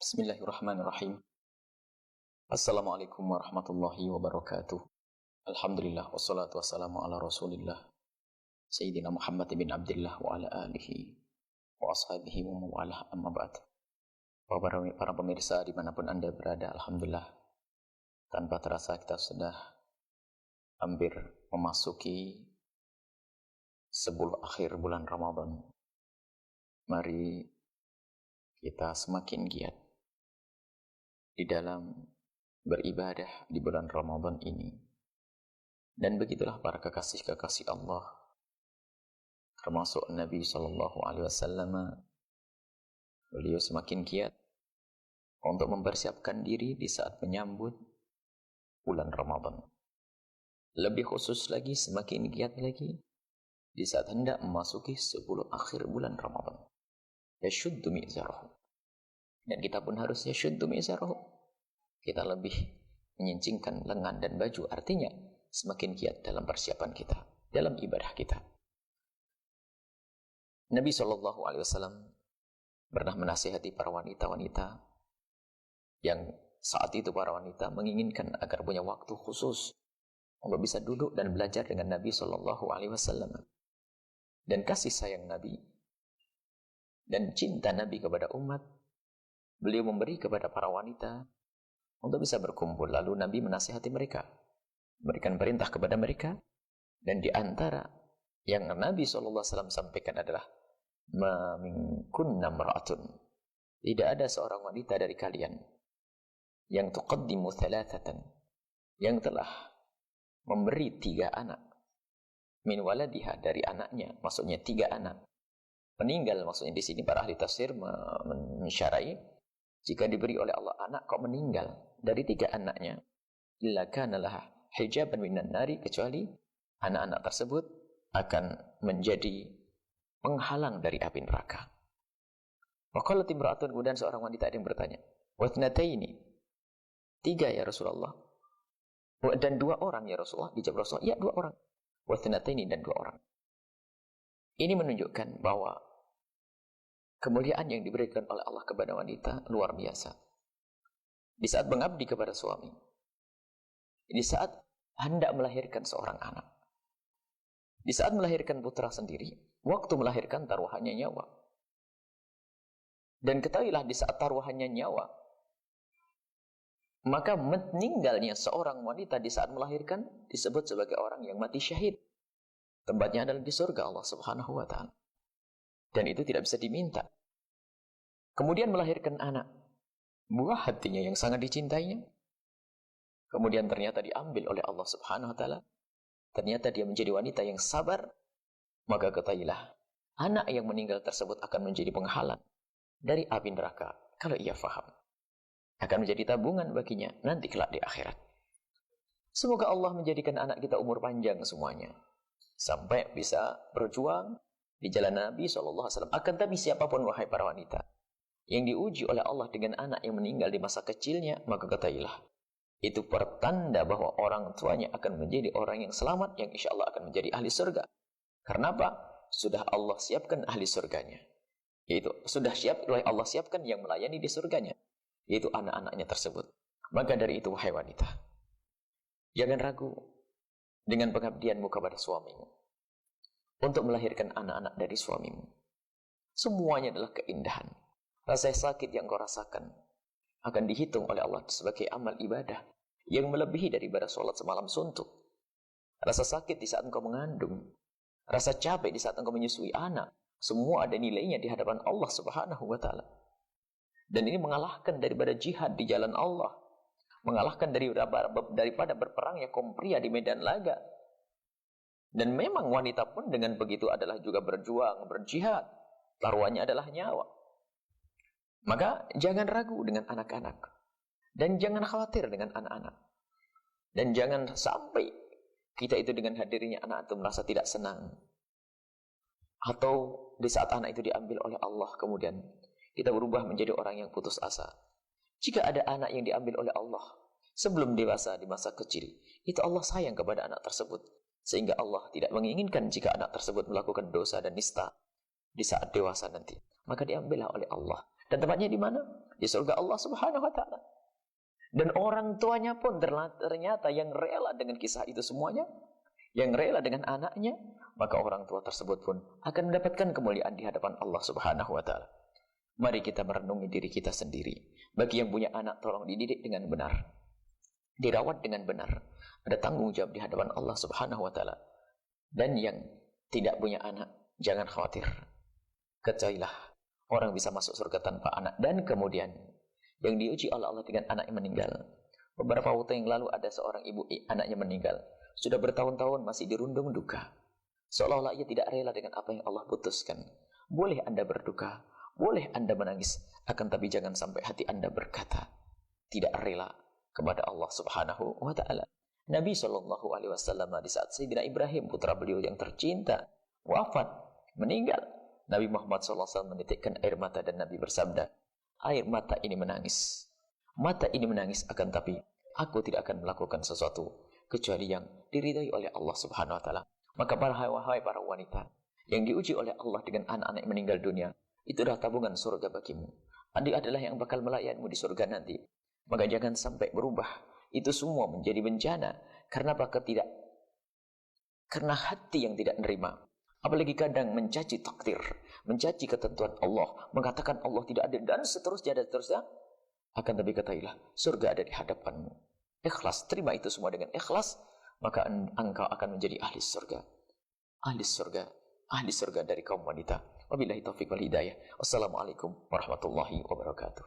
Bismillahirrahmanirrahim. Assalamualaikum warahmatullahi wabarakatuh. Alhamdulillah wassalatu wassalamu ala Rasulillah Sayyidina Muhammad bin Abdullah wa ala alihi wa ashabihi wa mawalah amma ba'd. Para pemirsa dimanapun Anda berada, alhamdulillah tanpa terasa kita sudah hampir memasuki 10 akhir bulan Ramadan. Mari kita semakin giat di dalam beribadah di bulan Ramadan ini. Dan begitulah para kekasih-kekasih Allah, termasuk Nabi SAW, beliau semakin giat untuk mempersiapkan diri di saat menyambut bulan Ramadan. Lebih khusus lagi, semakin giat lagi di saat hendak memasuki 10 akhir bulan Ramadan. Yashuddu mi'zarahu. Dan kita pun harus yashuddu mi'zarahu. Kita lebih menyincingkan lengan dan baju, artinya semakin giat dalam persiapan kita, dalam ibadah kita. Nabi SAW pernah menasihati para wanita-wanita yang saat itu para wanita menginginkan agar punya waktu khusus untuk bisa duduk dan belajar dengan Nabi SAW. Dan kasih sayang Nabi dan cinta Nabi kepada umat, beliau memberi kepada para wanita untuk bisa berkumpul. Lalu Nabi menasihati mereka, memberikan perintah kepada mereka. Dan di antara yang Nabi SAW sampaikan adalah ma minkunna imra'atun, tidak ada seorang wanita dari kalian yang tuqaddimu thalathatan, yang telah memberi 3 anak, min waladiha, dari anaknya, maksudnya 3 anak. Meninggal maksudnya di sini para ahli tafsir mensyarai, jika diberi oleh Allah anak kok meninggal dari 3 anaknya, illa kana laha hijaban minan nari, kecuali anak-anak tersebut akan menjadi penghalang dari api neraka. Waqalat imra'atun, kemudian seorang wanita yang bertanya, wa thnataini, 3 ya Rasulullah. Dan 2 orang ya Rasulullah. Dijawab Rasulullah, ya 2 orang. Wa thnataini, dan 2 orang. Ini menunjukkan bahwa kemuliaan yang diberikan oleh Allah kepada wanita luar biasa. Di saat mengabdi kepada suami, di saat hendak melahirkan seorang anak, di saat melahirkan putra sendiri, waktu melahirkan taruhannya nyawa. Dan ketahuilah di saat taruhannya nyawa, maka meninggalnya seorang wanita di saat melahirkan disebut sebagai orang yang mati syahid. Tempatnya adalah di surga Allah Subhanahu wa ta'ala. Dan itu tidak bisa diminta. Kemudian melahirkan anak, buah hatinya yang sangat dicintainya, kemudian ternyata diambil oleh Allah Subhanahu wa ta'ala. Ternyata dia menjadi wanita yang sabar. Maka ketahuilah, anak yang meninggal tersebut akan menjadi penghalang dari api neraka kalau ia faham. Akan menjadi tabungan baginya nanti kelak di akhirat. Semoga Allah menjadikan anak kita umur panjang semuanya, sampai bisa berjuang di jalan Nabi SAW. Akan tapi siapapun, wahai para wanita, yang diuji oleh Allah dengan anak yang meninggal di masa kecilnya, maka ketahuilah, itu pertanda bahwa orang tuanya akan menjadi orang yang selamat, yang insya Allah akan menjadi ahli surga. Karena apa? Sudah Allah siapkan ahli surganya. Yaitu sudah siap oleh Allah siapkan yang melayani di surganya, yaitu anak-anaknya tersebut. Maka dari itu, wahai wanita, jangan ragu dengan pengabdianmu kepada suamimu untuk melahirkan anak-anak dari suamimu. Semuanya adalah keindahan. Rasa sakit yang kau rasakan akan dihitung oleh Allah sebagai amal ibadah yang melebihi daripada sholat semalam suntuk. Rasa sakit di saat engkau mengandung, rasa capek di saat engkau menyusui anak, semua ada nilainya di hadapan Allah Subhanahu wa ta'ala. Dan ini mengalahkan daripada jihad di jalan Allah, mengalahkan daripada berperangnya kaum pria di medan laga. Dan memang wanita pun dengan begitu adalah juga berjuang, berjihad. Taruhannya adalah nyawa. Maka jangan ragu dengan anak-anak. Dan jangan khawatir dengan anak-anak. Dan jangan sampai kita itu dengan hadirnya anak itu merasa tidak senang. Atau di saat anak itu diambil oleh Allah, kemudian kita berubah menjadi orang yang putus asa. Jika ada anak yang diambil oleh Allah sebelum dewasa, di masa kecil, itu Allah sayang kepada anak tersebut. Sehingga Allah tidak menginginkan jika anak tersebut melakukan dosa dan nista di saat dewasa nanti. Maka diambillah oleh Allah. Dan tempatnya di mana? di surga Allah Subhanahu wa taala. Dan orang tuanya pun ternyata yang rela dengan kisah itu semuanya, yang rela dengan anaknya, maka orang tua tersebut pun akan mendapatkan kemuliaan di hadapan Allah Subhanahu wa taala. Mari kita merenungi diri kita sendiri. Bagi yang punya anak, tolong dididik dengan benar, dirawat dengan benar. Ada tanggung jawab di hadapan Allah Subhanahu wa taala. Dan yang tidak punya anak, jangan khawatir. Ketahuilah, orang bisa masuk surga tanpa anak. Dan kemudian yang diuji oleh Allah dengan anak yang meninggal. Beberapa waktu yang lalu ada seorang ibu, anaknya meninggal. Sudah bertahun-tahun masih dirundung duka. Seolah-olah ia tidak rela dengan apa yang Allah putuskan. Boleh Anda berduka, boleh Anda menangis, akan tapi jangan sampai hati Anda berkata tidak rela kepada Allah Subhanahu wa taala. Nabi SAW di saat Sayyidina Ibrahim, putra beliau yang tercinta, wafat, meninggal, Nabi Muhammad SAW menitikkan air mata dan Nabi bersabda, air mata ini menangis. Mata ini menangis, akan tapi aku tidak akan melakukan sesuatu kecuali yang diridhai oleh Allah Subhanahu wa taala. Maka wahai para wanita yang diuji oleh Allah dengan anak-anak yang meninggal dunia, itu adalah tabungan surga bagimu. Andi adalah yang bakal melayanmu di surga nanti. Maka jangan sampai berubah itu semua menjadi bencana. Karena apa? Karena hati yang tidak menerima. Apalagi kadang mencaci takdir, mencaci ketentuan Allah, mengatakan Allah tidak adil, dan seterusnya dan seterusnya. Akan tapi katakanlah, surga ada di hadapanmu. Ikhlas, terima itu semua dengan ikhlas, maka engkau akan menjadi ahli surga. Ahli surga, ahli surga dari kaum wanita. Wabillahi taufiq wal hidayah. Wassalamualaikum warahmatullahi wabarakatuh.